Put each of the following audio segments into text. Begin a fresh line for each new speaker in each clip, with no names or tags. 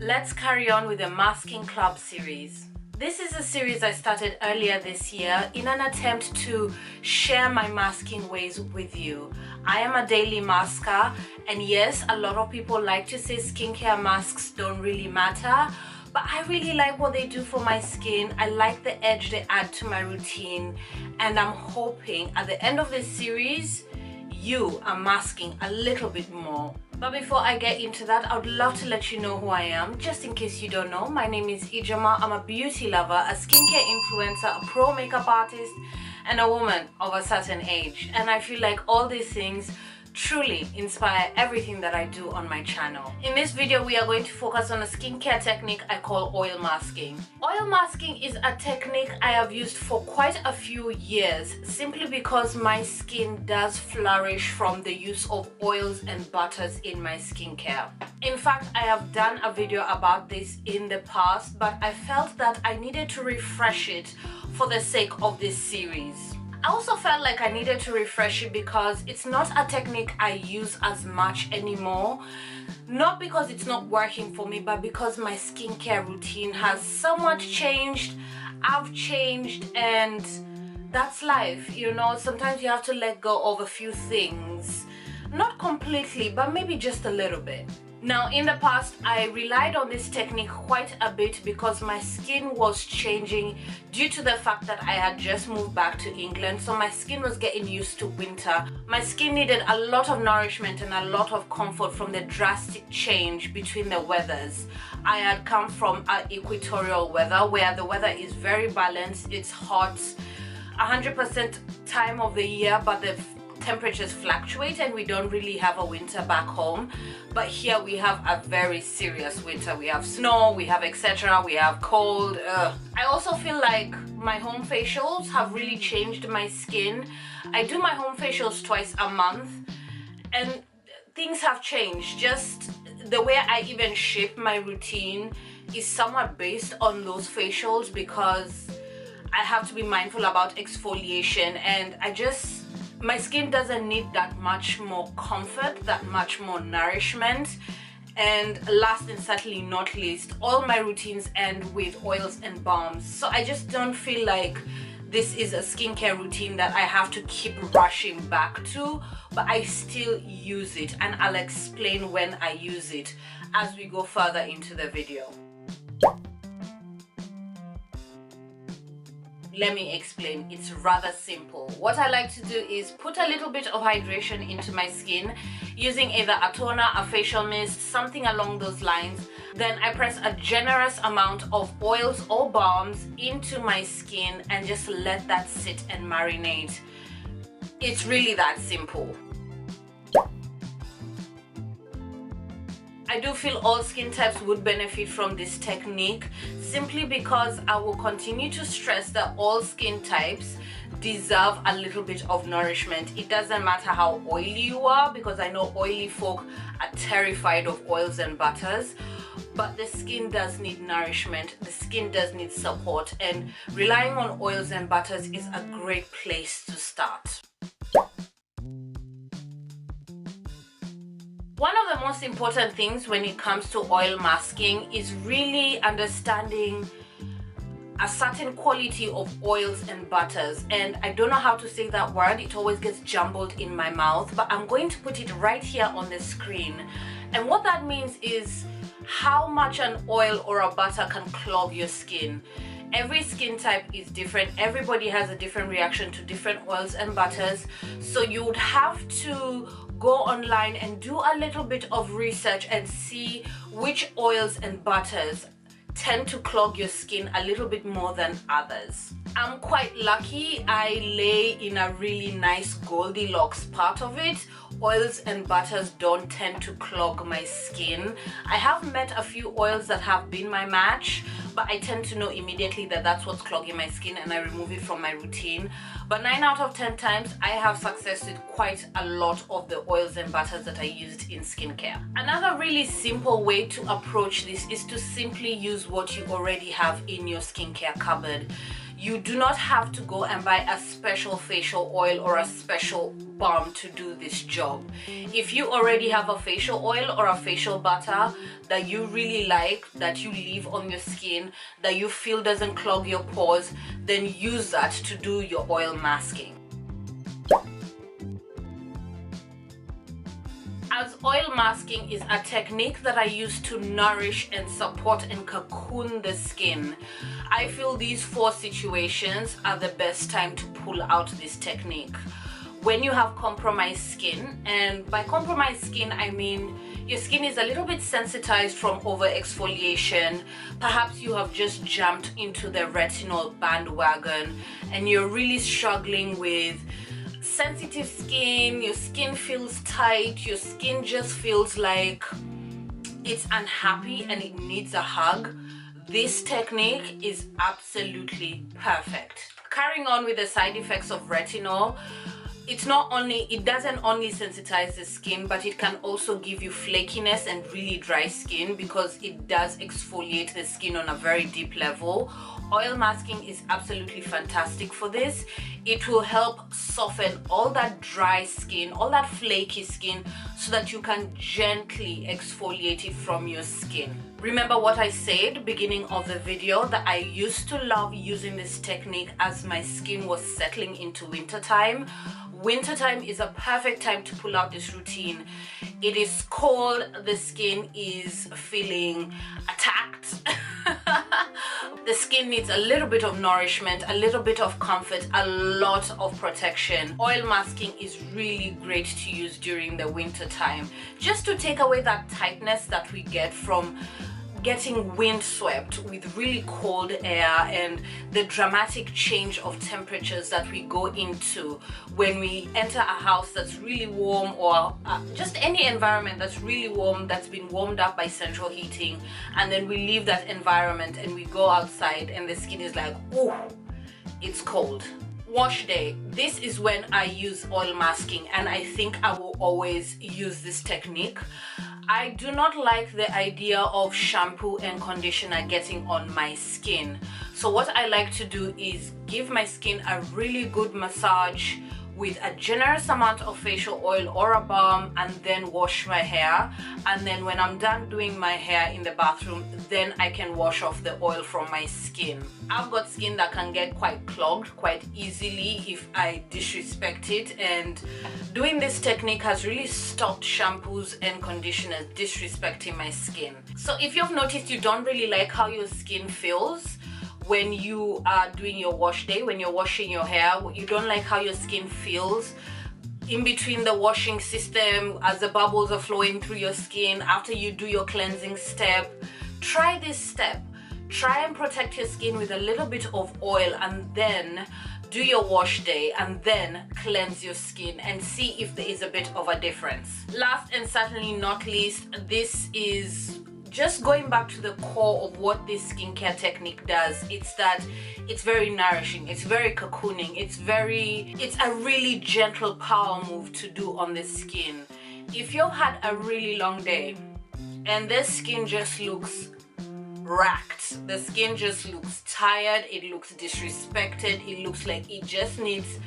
Let's carry on with the Masking Club series. This is a series I started earlier this year in an attempt to share my masking ways with you. I am a daily masker, and yes, a lot of people like to say skincare masks don't really matter, but I really like what they do for my skin. I like the edge they add to my routine, and I'm hoping at the end of this series you are masking a little bit more. But before I get into that, I would love to let you know who I am. Just in case you don't know, my name is Ijoma. I'm a beauty lover, a skincare influencer, a pro makeup artist, and a woman of a certain age. And I feel like all these things truly inspire everything that I do on my channel. In this video, we are going to focus on a skincare technique I call oil masking. Oil masking is a technique I have used for quite a few years, simply because my skin does flourish from the use of oils and butters in my skincare. In fact, I have done a video about this in the past, but I felt that I needed to refresh it for the sake of this series. I also felt like I needed to refresh it because it's not a technique I use as much anymore. Not because it's not working for me, but because my skincare routine has somewhat changed. I've changed, and that's life, you know. Sometimes you have to let go of a few things. Not completely, but maybe just a little bit. Now, in the past, I relied on this technique quite a bit because my skin was changing due to the fact that I had just moved back to England, so my skin was getting used to winter. My skin needed a lot of nourishment and a lot of comfort from the drastic change between the weathers. I had come from an equatorial weather where the weather is very balanced. It's hot 100% time of the year, but the temperatures fluctuate and we don't really have a winter back home. But here we have a very serious winter. We have snow, we have etc., we have cold. I also feel like my home facials have really changed my skin. I do my home facials twice a month, and things have changed. Just the way I even shape my routine is somewhat based on those facials, because I have to be mindful about exfoliation, and my skin doesn't need that much more comfort, that much more nourishment. And last and certainly not least, all my routines end with oils and balms. So I just don't feel like this is a skincare routine that I have to keep rushing back to, but I still use it, and I'll explain when I use it as we go further into the video. Let me explain. It's rather simple. What I like to do is put a little bit of hydration into my skin using either a toner, a facial mist, something along those lines. Then I press a generous amount of oils or balms into my skin and just let that sit and marinate. It's really that simple. I do feel all skin types would benefit from this technique, simply because I will continue to stress that all skin types deserve a little bit of nourishment. It doesn't matter how oily you are, because I know oily folk are terrified of oils and butters, but the skin does need nourishment, the skin does need support, and relying on oils and butters is a great place to start. One of the most important things when it comes to oil masking is really understanding a certain quality of oils and butters. And I don't know how to say that word, it always gets jumbled in my mouth, but I'm going to put it right here on the screen. And what that means is how much an oil or a butter can clog your skin. Every skin type is different. Everybody has a different reaction to different oils and butters. So you would have to go online and do a little bit of research and see which oils and butters tend to clog your skin a little bit more than others. I'm quite lucky. I lay in a really nice Goldilocks part of it. Oils and butters don't tend to clog my skin. I have met a few oils that have been my match, but I tend to know immediately that that's what's clogging my skin and I remove it from my routine. But 9 out of 10 times I have success with quite a lot of the oils and butters that I used in skincare. Another really simple way to approach this is to simply use what you already have in your skincare cupboard. You do not have to go and buy a special facial oil or a special balm to do this job. If you already have a facial oil or a facial butter that you really like, that you leave on your skin, that you feel doesn't clog your pores, then use that to do your oil masking. As oil masking is a technique that I use to nourish and support and cocoon the skin, I feel these 4 situations are the best time to pull out this technique. When you have compromised skin, and by compromised skin I mean your skin is a little bit sensitized from over exfoliation, perhaps you have just jumped into the retinol bandwagon and you're really struggling with sensitive skin, your skin feels tight, your skin just feels like it's unhappy and it needs a hug, this technique is absolutely perfect. Carrying on with the side effects of retinol, it doesn't only sensitize the skin, but it can also give you flakiness and really dry skin because it does exfoliate the skin on a very deep level. Oil masking is absolutely fantastic for this. It will help soften all that dry skin, all that flaky skin, so that you can gently exfoliate it from your skin. Remember what I said beginning of the video, that I used to love using this technique as my skin was settling into wintertime. Wintertime is a perfect time to pull out this routine. It is cold, the skin is feeling attacked. The skin needs a little bit of nourishment, a little bit of comfort, a lot of protection. Oil masking is really great to use during the winter time, just to take away that tightness that we get from getting windswept with really cold air and the dramatic change of temperatures that we go into when we enter a house that's really warm, or just any environment that's really warm, that's been warmed up by central heating, and then we leave that environment and we go outside and the skin is like, oh, it's cold. Wash day, this is when I use oil masking, and I think I will always use this technique. I do not like the idea of shampoo and conditioner getting on my skin. So what I like to do is give my skin a really good massage with a generous amount of facial oil or a balm, and then wash my hair. And then when I'm done doing my hair in the bathroom, then I can wash off the oil from my skin. I've got skin that can get quite clogged quite easily if I disrespect it, and doing this technique has really stopped shampoos and conditioners disrespecting my skin. So if you've noticed you don't really like how your skin feels when you are doing your wash day, when you're washing your hair, you don't like how your skin feels in between the washing system as the bubbles are flowing through your skin after you do your cleansing step, try this step. Try and protect your skin with a little bit of oil, and then do your wash day, and then cleanse your skin and see if there is a bit of a difference. Last and certainly not least, this is just going back to the core of what this skincare technique does. It's that it's very nourishing, it's very cocooning, it's a really gentle power move to do on the skin. If you've had a really long day and the skin just looks racked, the skin just looks tired, it looks disrespected, it looks like it just needs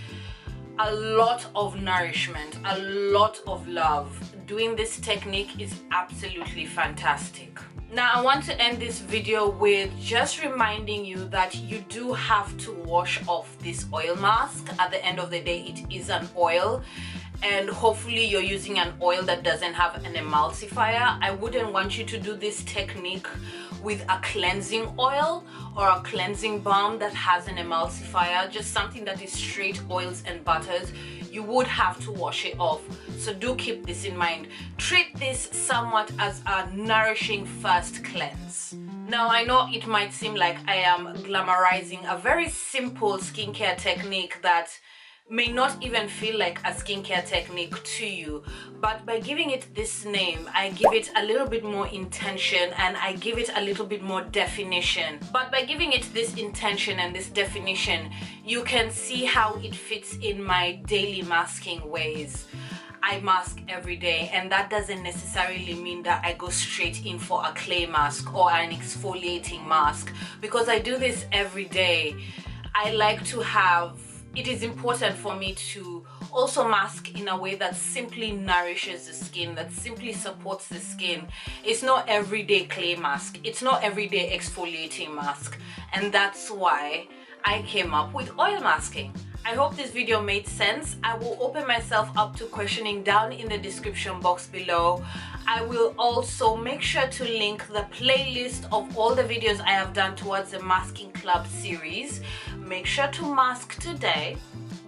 a lot of nourishment, a lot of love, doing this technique is absolutely fantastic. Now I want to end this video with just reminding you that you do have to wash off this oil mask. At the end of the day, it is an oil, and hopefully you're using an oil that doesn't have an emulsifier. I wouldn't want you to do this technique with a cleansing oil or a cleansing balm that has an emulsifier, just something that is straight oils and butters. You would have to wash it off. So do keep this in mind. Treat this somewhat as a nourishing first cleanse. Now I know it might seem like I am glamorizing a very simple skincare technique that may not even feel like a skincare technique to you, but by giving it this name, I give it a little bit more intention and I give it a little bit more definition. But by giving it this intention and this definition, you can see how it fits in my daily masking ways. I mask every day, and that doesn't necessarily mean that I go straight in for a clay mask or an exfoliating mask. Because I do this every day, it is important for me to also mask in a way that simply nourishes the skin, that simply supports the skin. It's not everyday clay mask, it's not everyday exfoliating mask, and that's why I came up with oil masking. I hope this video made sense. I will open myself up to questioning down in the description box below. I will also make sure to link the playlist of all the videos I have done towards the Masking Club series. Make sure to mask today,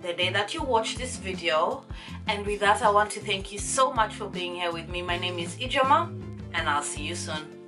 the day that you watch this video. And with that, I want to thank you so much for being here with me. My name is Ijoma, and I'll see you soon.